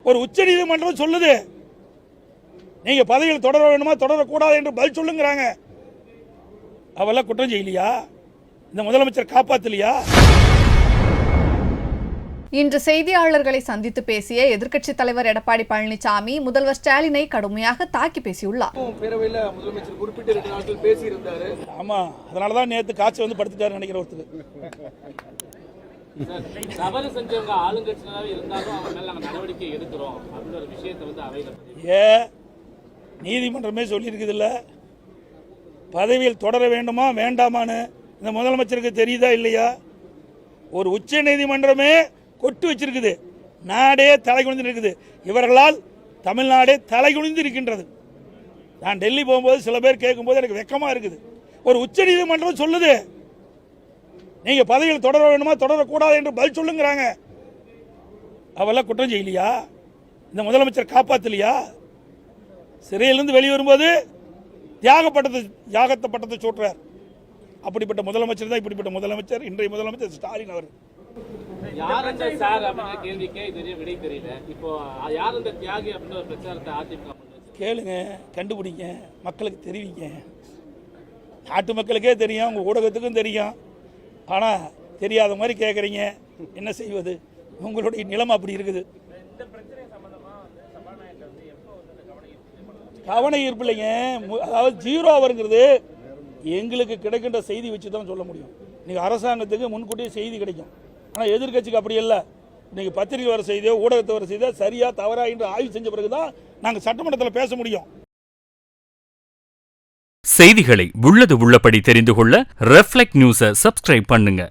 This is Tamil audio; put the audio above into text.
ஒரு உச்ச நீதிமன்றம் சொல்லுது நீங்க பதவியில் தொடர வேண்டுமா தொடரக்கூடாது என்று பதில் சொல்லுங்கிறாங்க. அவெல்லாம் குற்றம் செய்யலையா? இந்த முதலமைச்சர் காப்பாத்தலையா? இன்று செய்தியாளர்களை சந்தித்து பேசிய எதிர்க்கட்சித் தலைவர் எடப்பாடி பழனிசாமி முதல்வர் ஸ்டாலினை கடுமையாக தாக்கி பேசியுள்ளார். முதலமைச்சர் குறிப்பிட்ட 2 நாட்கள் பேசியிருந்தாரு. ஆமா, அதனாலதான் நேத்து காய்ச்சி வந்து படுத்துட்டாரு நினைக்கிற ஒருத்தர். தவறு செஞ்சவங்க ஆளுங்கட்சியாவே இருந்தாலும் அவங்க மேல நாங்க நடவடிக்கை எடுக்கிறோம் அப்படின்ற ஒரு விஷயத்தை வந்து அவையில நீதிமன்றமே சொல்லியிருக்குது இல்ல, பதவியில் தொடர வேண்டுமா வேண்டாமான்னு இந்த முதலமைச்சருக்கு தெரியுதா இல்லையா? ஒரு உச்ச நீதிமன்றமே கொட்டு வச்சிருக்குது. நாடே தலைகுனிந்து இருக்குது. இவர்களால் தமிழ்நாடே தலைகுனிந்து இருக்கின்றது. நான் டெல்லி போகும்போது சில பேர் கேட்கும்போது எனக்கு வெக்கமா இருக்குது. ஒரு உச்ச நீதிமன்றம் சொல்லுது நீங்க பதவியில் தொடர வேண்டுமா தொடரக்கூடாது என்று பதில் சொல்லுங்கிறாங்க. அவெல்லாம் குற்றம் செய்யலையா? இந்த முதலமைச்சர் காப்பாத்தலையா? சிறையிலிருந்து வெளிவரும்போது தியாகத்தை பட்டத்தை சூட்டுறார். அப்படிப்பட்ட முதலமைச்சர் தான் இப்படிப்பட்ட முதலமைச்சர் இன்றைய முதலமைச்சர் ஸ்டாலின் அவர். யார் அந்த சார் அப்படிங்கிற கேள்விக்கே இது விடை தெரியல. இப்போ யார் அந்த தியாகி அப்படின்ற பிரச்சாரத்தை அதிமுக கேளுங்க, கண்டுபிடிங்க, மக்களுக்கு தெரிவிங்க. நாட்டு மக்களுக்கே தெரியும், உங்க ஊடகத்துக்கும் தெரியும். ஆனா தெரியாத மாதிரி கேட்குறீங்க. என்ன செய்வது? உங்களுடைய நிலைமை அப்படி இருக்குது. கவன ஈர்ப்பு இல்லைங்க, அதாவது 0 வருங்கிறது எங்களுக்கு கிடைக்கின்ற செய்தி வச்சு தான் சொல்ல முடியும். நீங்கள் அரசாங்கத்துக்கு முன்கூட்டியே செய்தி கிடைக்கும். ஆனால் எதிர்கட்சிக்கு அப்படி இல்லை. நீங்கள் பத்திரிகை வர செய்தியோ ஊடகத்தை வர செய்தியோ சரியா தவறா என்று ஆய்வு செஞ்ச பிறகு தான் நாங்கள் சட்டமன்றத்தில் பேச முடியும். செய்திகளை உள்ளது உள்ளபடி தெரிந்து கொள்ள ரெஃப்ளெக்ட் நியூஸை சப்ஸ்கிரைப் பண்ணுங்க.